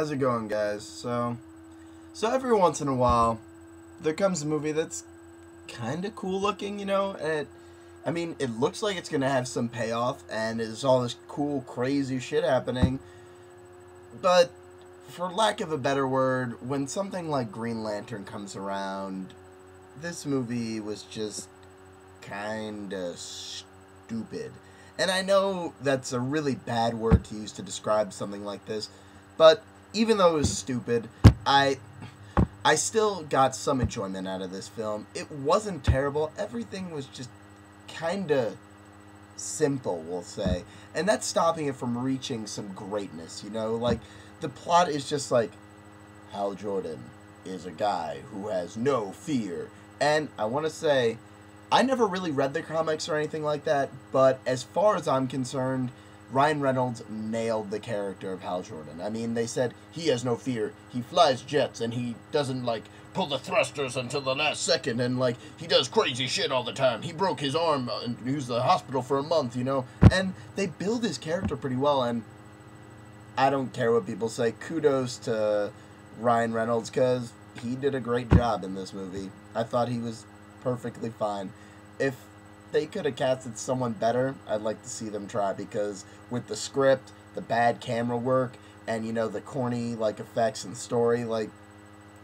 How's it going, guys? So every once in a while, there comes a movie that's kind of cool looking, it looks like it's gonna have some payoff, and there's all this cool, crazy shit happening. But for lack of a better word, when something like Green Lantern comes around, this movie was just kind of stupid. And I know that's a really bad word to use to describe something like this, but even though it was stupid, I still got some enjoyment out of this film. It wasn't terrible. Everything was just kind of simple, we'll say. And that's stopping it from reaching some greatness, Like, the plot is just like, Hal Jordan is a guy who has no fear. And I want to say, I never really read the comics or anything like that, but as far as I'm concerned, Ryan Reynolds nailed the character of Hal Jordan. I mean, they said he has no fear. He flies jets, and he doesn't, pull the thrusters until the last second, and, he does crazy shit all the time. He broke his arm and he was in the hospital for a month, And they build his character pretty well, and I don't care what people say. Kudos to Ryan Reynolds, because he did a great job in this movie. I thought he was perfectly fine. If they could have casted someone better, I'd like to see them try, because with the script, the bad camera work, and, the corny, effects and story,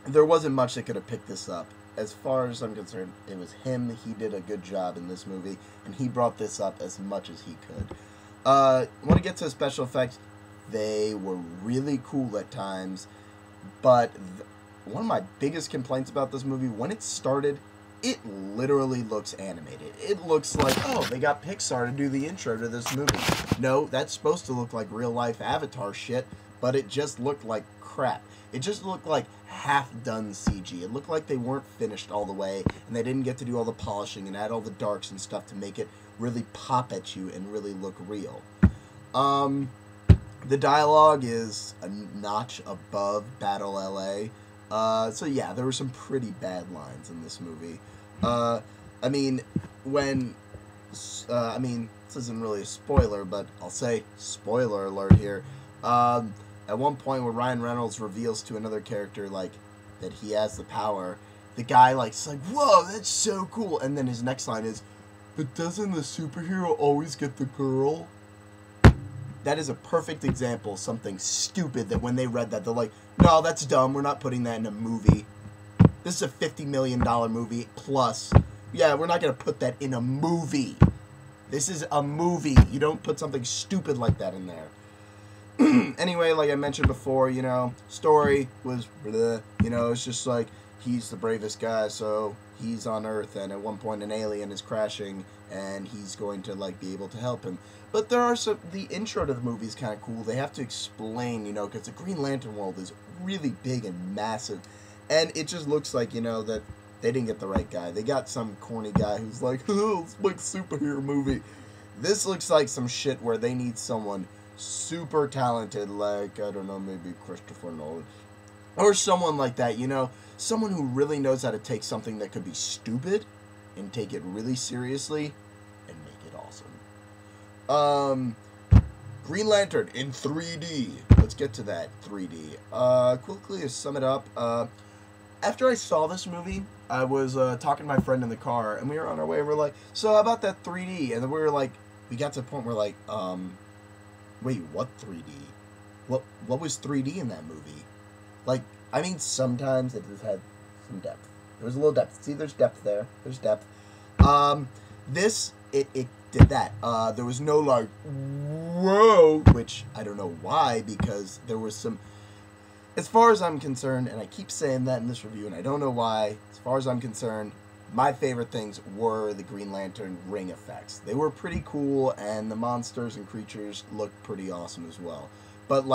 there wasn't much that could have picked this up. As far as I'm concerned, it was him. He did a good job in this movie, and he brought this up as much as he could. When it gets to special effects, they were really cool at times, but one of my biggest complaints about this movie, when it started, it literally looks animated. It looks like, oh, they got Pixar to do the intro to this movie. No, that's supposed to look like real-life Avatar shit, but it just looked like crap. It just looked like half-done CG. It looked like they weren't finished all the way, and they didn't get to do all the polishing and add all the darks and stuff to make it really pop at you and really look real. The dialogue is a notch above Battle LA. So yeah, there were some pretty bad lines in this movie. This isn't really a spoiler, but I'll say spoiler alert here. At one point where Ryan Reynolds reveals to another character, that he has the power, the guy, is like, whoa, that's so cool, and then his next line is, but doesn't the superhero always get the girl? That is a perfect example of something stupid that when they read that, they're like, no, that's dumb. We're not putting that in a movie. This is a $50 million movie plus. Yeah, we're not going to put that in a movie. This is a movie. You don't put something stupid like that in there. Anyway, like I mentioned before, story was bleh. It's just like, he's the bravest guy, so he's on Earth, and at one point an alien is crashing, and he's going to, be able to help him. But there are the intro to the movie is kind of cool. They have to explain, because the Green Lantern world is really big and massive, and it just looks like, that they didn't get the right guy. They got some corny guy who's like, oh, it's like a superhero movie. This looks like some shit where they need someone super talented, I don't know, maybe Christopher Nolan, or someone like that, someone who really knows how to take something that could be stupid and take it really seriously and make it awesome. Green Lantern in 3D. Let's get to that 3D. Quickly to sum it up, after I saw this movie, I was talking to my friend in the car, and we were on our way, and we're like, so how about that 3D? And then we were like, we got to the point where wait, what 3D? What was 3D in that movie? Sometimes it just had some depth. There was a little depth. See, there's depth there. There's depth. This, it did that. There was no, whoa, which I don't know why, because there was some, as far as I'm concerned, and I keep saying that in this review, and I don't know why, as far as I'm concerned, my favorite things were the Green Lantern ring effects. They were pretty cool, and the monsters and creatures looked pretty awesome as well. But,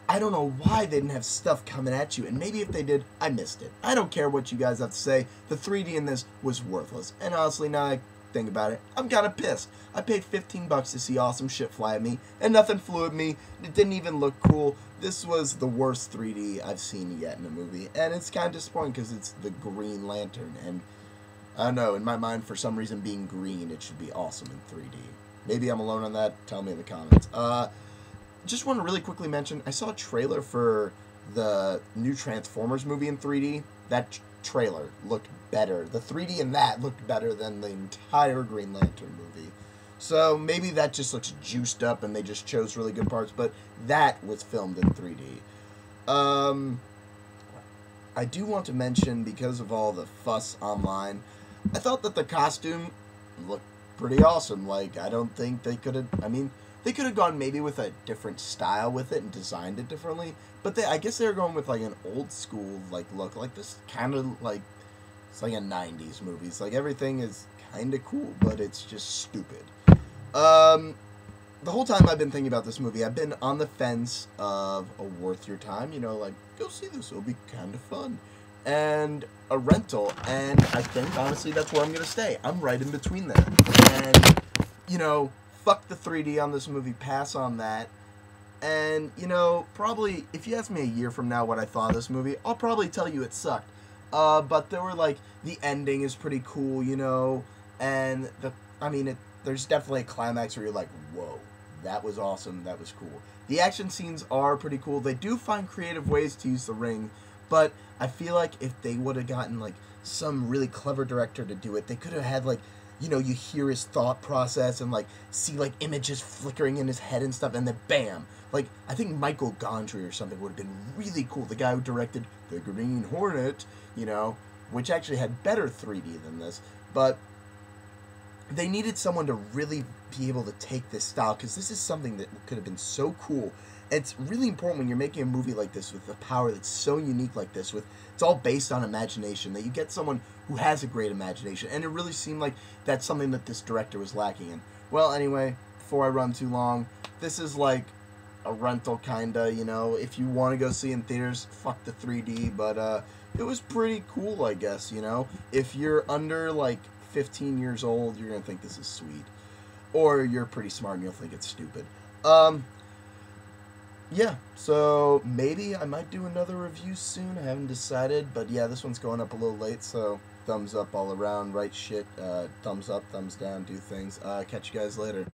I don't know why they didn't have stuff coming at you, and maybe if they did, I missed it. I don't care what you guys have to say. The 3D in this was worthless. And honestly, now I think about it, I'm kind of pissed. I paid $15 to see awesome shit fly at me, and nothing flew at me. It didn't even look cool. This was the worst 3D I've seen yet in a movie, and it's kind of disappointing because it's the Green Lantern, and I don't know, in my mind, for some reason, being green, it should be awesome in 3D. Maybe I'm alone on that. Tell me in the comments. Just want to really quickly mention, I saw a trailer for the new Transformers movie in 3D, that trailer looked better. The 3D in that looked better than the entire Green Lantern movie. So maybe that just looks juiced up and they just chose really good parts, but that was filmed in 3D. I do want to mention, because of all the fuss online, I thought that the costume looked pretty awesome. Like, I don't think they could have, they could have gone maybe with a different style with it and designed it differently, but I guess they were going with, like, an old school, like, look. Like, this kind of, like, it's like a 90s movie. It's like, everything is kind of cool, but it's just stupid. The whole time I've been thinking about this movie, I've been on the fence of a worth your time, like, go see this, it'll be kind of fun, and a rental, and I think, honestly, that's where I'm going to stay. I'm right in between there, and, fuck the 3D on this movie, pass on that, and, probably, if you ask me a year from now what I thought of this movie, I'll probably tell you it sucked, but there were, like, the ending is pretty cool, and there's definitely a climax where you're like, whoa, that was awesome, that was cool. The action scenes are pretty cool. They do find creative ways to use the ring, but I feel like if they would have gotten, like, some really clever director to do it, they could have had, like, you hear his thought process and, like, see, like, images flickering in his head and stuff, and then bam. Like, I think Michael Gondry or something would have been really cool. The guy who directed The Green Hornet, which actually had better 3D than this, but they needed someone to really be able to take this style, because this is something that could have been so cool. It's really important when you're making a movie like this with a power that's so unique like this, it's all based on imagination, that you get someone who has a great imagination, and it really seemed like that's something that this director was lacking in. Well, anyway, before I run too long, this is like a rental kinda, if you want to go see in theaters, fuck the 3D, but it was pretty cool, I guess, if you're under, like, 15 years old, you're gonna think this is sweet, or you're pretty smart and you'll think it's stupid. Yeah, so maybe I might do another review soon. I haven't decided, but yeah, this one's going up a little late, so thumbs up all around, right shit, thumbs up, thumbs down, do things. Catch you guys later.